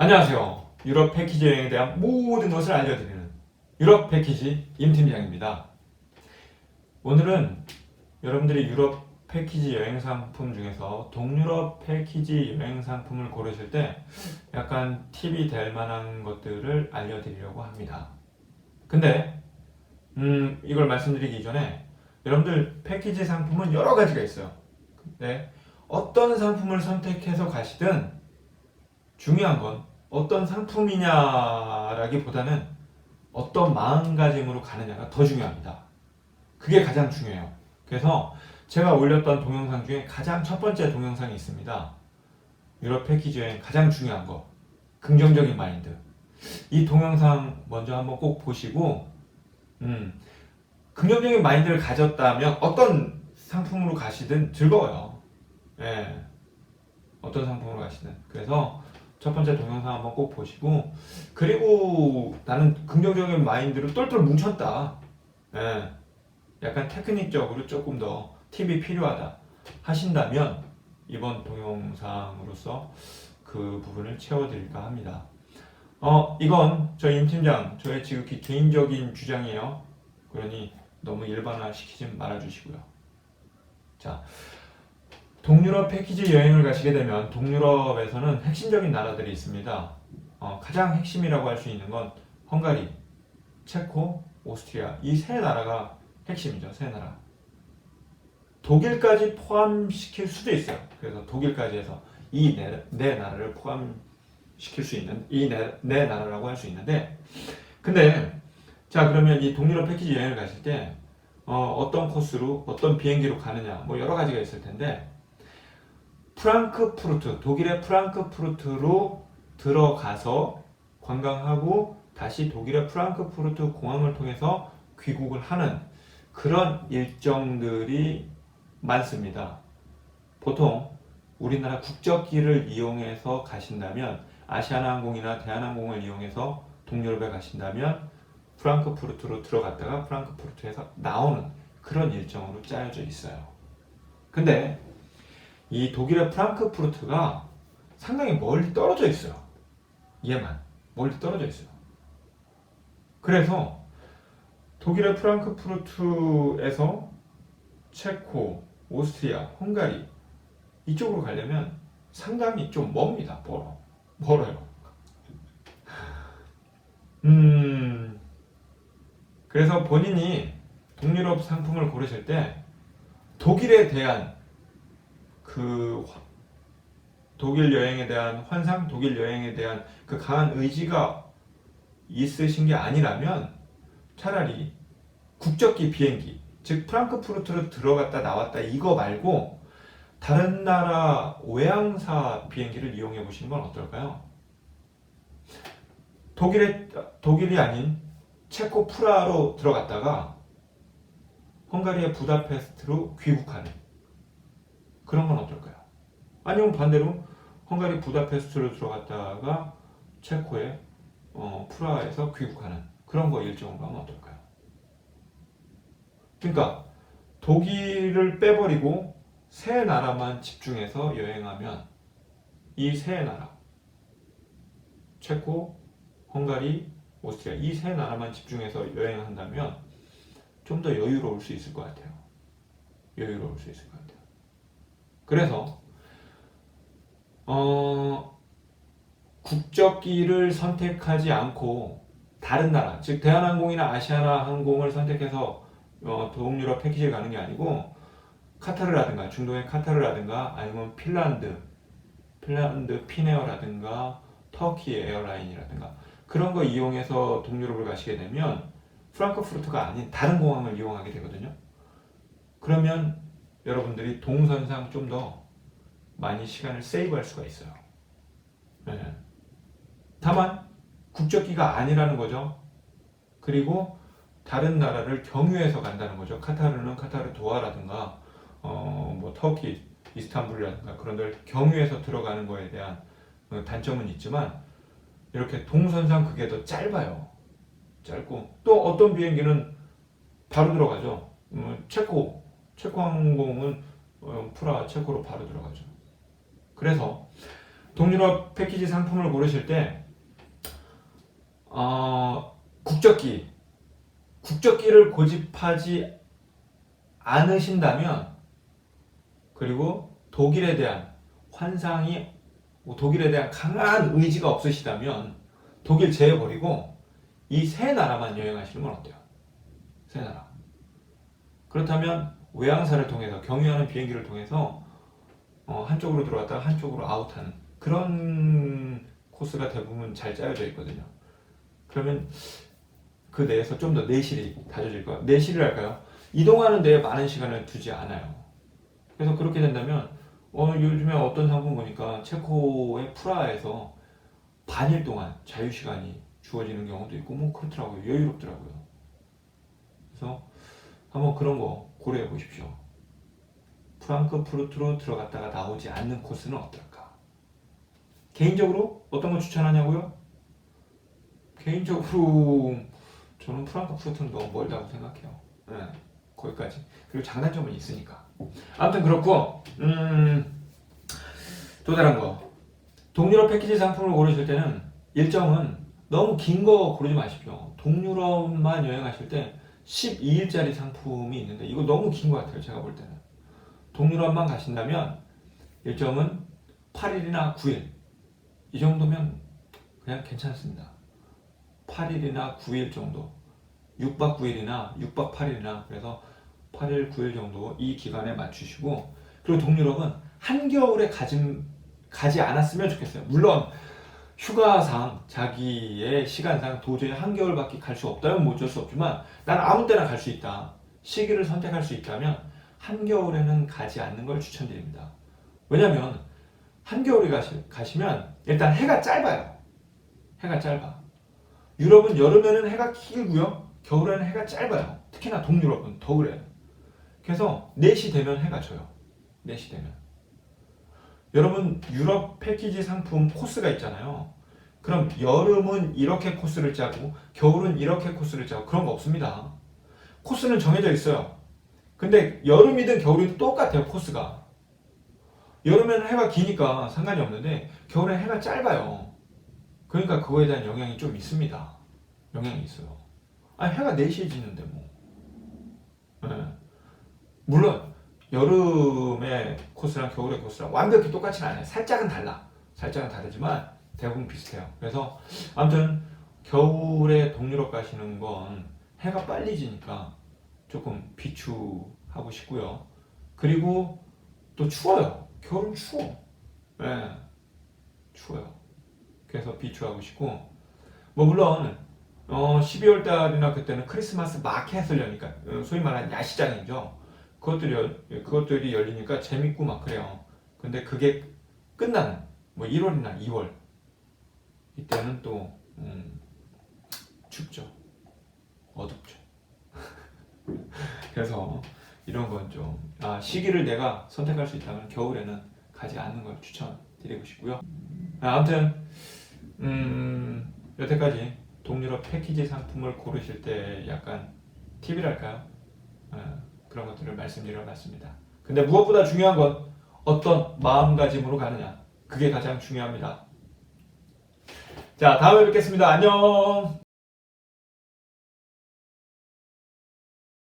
안녕하세요. 유럽 패키지 여행에 대한 모든 것을 알려드리는 유럽 패키지 임 팀장입니다. 오늘은 여러분들이 유럽 패키지 여행 상품 중에서 동유럽 패키지 여행 상품을 고르실 때 약간 팁이 될 만한 것들을 알려드리려고 합니다. 근데 이걸 말씀드리기 전에 여러분들 패키지 상품은 여러 가지가 있어요. 근데 어떤 상품을 선택해서 가시든 중요한 건 어떤 상품이냐라기보다는 어떤 마음가짐으로 가느냐가 더 중요합니다. 그게 가장 중요해요. 그래서 제가 올렸던 동영상 중에 가장 첫 번째 동영상이 있습니다. 유럽 패키지 여행 가장 중요한 거, 긍정적인 마인드. 이 동영상 먼저 한번 꼭 보시고 긍정적인 마인드를 가졌다면 어떤 상품으로 가시든 즐거워요. 예, 어떤 상품으로 가시든. 그래서 첫 번째 동영상 한번 꼭 보시고, 그리고 나는 긍정적인 마인드로 똘똘 뭉쳤다. 예, 약간 테크닉적으로 조금 더 팁이 필요하다 하신다면 이번 동영상으로서 그 부분을 채워드릴까 합니다. 이건 저희 임 팀장, 저의 지극히 개인적인 주장이에요. 그러니 너무 일반화시키지 말아주시고요. 자, 동유럽 패키지 여행을 가시게 되면 동유럽에서는 핵심적인 나라들이 있습니다. 가장 핵심이라고 할 수 있는 건 헝가리, 체코, 오스트리아 이 세 나라가 핵심이죠. 세 나라. 독일까지 포함시킬 수도 있어요. 그래서 독일까지 해서 이 네 나라를 포함시킬 수 있는 이 네 나라라고 할 수 있는데, 근데 자 그러면 이 동유럽 패키지 여행을 가실 때 어떤 코스로 어떤 비행기로 가느냐 뭐 여러 가지가 있을 텐데, 프랑크푸르트, 독일의 프랑크푸르트로 들어가서 관광하고 다시 독일의 프랑크푸르트 공항을 통해서 귀국을 하는 그런 일정들이 많습니다. 보통 우리나라 국적기를 이용해서 가신다면, 아시아나항공이나 대한항공을 이용해서 동유럽에 가신다면 프랑크푸르트로 들어갔다가 프랑크푸르트에서 나오는 그런 일정으로 짜여져 있어요. 근데 이 독일의 프랑크푸르트가 상당히 멀리 떨어져 있어요. 얘만 멀리 떨어져 있어요. 그래서 독일의 프랑크푸르트에서 체코, 오스트리아, 헝가리 이쪽으로 가려면 상당히 좀 멉니다. 멀어요. 그래서 본인이 동유럽 상품을 고르실 때 독일에 대한 그 독일 여행에 대한 환상, 독일 여행에 대한 그 강한 의지가 있으신 게 아니라면 차라리 국적기 비행기, 즉 프랑크푸르트로 들어갔다 나왔다 이거 말고 다른 나라 외항사 비행기를 이용해 보시는 건 어떨까요? 독일이 아닌 체코 프라하로 들어갔다가 헝가리의 부다페스트로 귀국하는 그런 건 어떨까요? 아니면 반대로 헝가리 부다페스트로 들어갔다가 체코의 프라하에서 귀국하는 그런 거 일정으로 하면 어떨까요? 그러니까 독일을 빼버리고 세 나라만 집중해서 여행하면 이 세 나라, 체코, 헝가리, 오스트리아 이 세 나라만 집중해서 여행한다면 좀 더 여유로울 수 있을 것 같아요. 여유로울 수 있을 것 같아요. 그래서 국적기를 선택하지 않고 다른 나라, 즉 대한항공이나 아시아나항공을 선택해서 동유럽 패키지에 가는 게 아니고 카타르라든가 중동의 카타르라든가 아니면 핀란드 피네어라든가 터키 에어라인이라든가 그런 거 이용해서 동유럽을 가시게 되면 프랑크푸르트가 아닌 다른 공항을 이용하게 되거든요. 그러면 여러분들이 동선상 좀 더 많이 시간을 세이브할 수가 있어요. 네. 다만 국적기가 아니라는 거죠. 그리고 다른 나라를 경유해서 간다는 거죠. 카타르는 카타르 도하라든가 뭐 터키 이스탄불이라든가 그런 데를 경유해서 들어가는 거에 대한 단점은 있지만 이렇게 동선상 그게 더 짧아요. 짧고 또 어떤 비행기는 바로 들어가죠. 체코 항공은 프라 체코로 바로 들어가죠. 그래서 동유럽 패키지 상품을 고르실 때 국적기를 고집하지 않으신다면, 그리고 독일에 대한 독일에 대한 강한 의지가 없으시다면 독일 제해버리고 이 세 나라만 여행하시는 건 어때요? 세 나라. 그렇다면 외항사를 통해서, 경유하는 비행기를 통해서 한쪽으로 들어갔다가 한쪽으로 아웃하는 그런 코스가 대부분 잘 짜여져 있거든요. 그러면 그 내에서 좀 더 내실이 다져질 거예요. 내실이랄까요? 이동하는 데에 많은 시간을 두지 않아요. 그래서 그렇게 된다면 요즘에 어떤 상품 보니까 체코의 프라하에서 반일 동안 자유시간이 주어지는 경우도 있고 뭐 그렇더라고요. 여유롭더라고요. 그래서 한번 그런 거 고려해 보십시오. 프랑크푸르트로 들어갔다가 나오지 않는 코스는 어떨까? 개인적으로 어떤 거 추천하냐고요? 개인적으로 저는 프랑크푸르트는 너무 멀다고 생각해요. 네, 거기까지. 그리고 장단점은 있으니까. 아무튼 그렇고 또 다른 거. 동유럽 패키지 상품을 고르실 때는 일정은 너무 긴 거 고르지 마십시오. 동유럽만 여행하실 때 12일짜리 상품이 있는데 이거 너무 긴 것 같아요. 제가 볼 때는. 동유럽만 가신다면 일정은 8일이나 9일 이 정도면 그냥 괜찮습니다. 8일이나 9일 정도, 6박 9일이나 6박 8일이나, 그래서 8일 9일 정도 이 기간에 맞추시고, 그리고 동유럽은 한겨울에 가지 않았으면 좋겠어요. 물론 휴가상 자기의 시간상 도저히 한겨울밖에 갈 수 없다면 뭐 어쩔 수 없지만 나는 아무 때나 갈 수 있다, 시기를 선택할 수 있다면 한겨울에는 가지 않는 걸 추천드립니다. 왜냐면 한겨울에 가시면 일단 해가 짧아요. 해가 짧아. 유럽은 여름에는 해가 길고요, 겨울에는 해가 짧아요. 특히나 동유럽은 더 그래요. 그래서 4시 되면 해가 져요. 4시 되면. 여러분, 유럽 패키지 상품 코스가 있잖아요. 그럼 여름은 이렇게 코스를 짜고 겨울은 이렇게 코스를 짜고 그런 거 없습니다. 코스는 정해져 있어요. 근데 여름이든 겨울이든 똑같아요, 코스가. 여름에는 해가 기니까 상관이 없는데 겨울에는 해가 짧아요. 그러니까 그거에 대한 영향이 좀 있습니다. 영향이 있어요. 아니, 해가 4시에 지는데 뭐. 네. 물론 여름의 코스랑 겨울의 코스랑 완벽히 똑같지는 않아요. 살짝은 달라. 살짝은 다르지만 대부분 비슷해요. 그래서 아무튼 겨울에 동유럽 가시는 건 해가 빨리 지니까 조금 비추하고 싶고요. 그리고 또 추워요. 겨울은 추워. 네, 추워요. 그래서 비추하고 싶고, 뭐 물론 12월 달이나 그때는 크리스마스 마켓을 여니까 소위 말하는 야시장이죠. 그것들이 열리니까 재밌고 막 그래요. 근데 그게 끝나는 뭐 1월이나 2월 이때는 또 춥죠. 어둡죠. 그래서 이런 건 좀 시기를 내가 선택할 수 있다면 겨울에는 가지 않는 걸 추천드리고 싶고요. 아무튼 여태까지 동유럽 패키지 상품을 고르실 때 약간 팁이랄까요? 그런 것들을 말씀드려 봤습니다. 근데 무엇보다 중요한 건 어떤 마음가짐으로 가느냐. 그게 가장 중요합니다. 자, 다음에 뵙겠습니다. 안녕!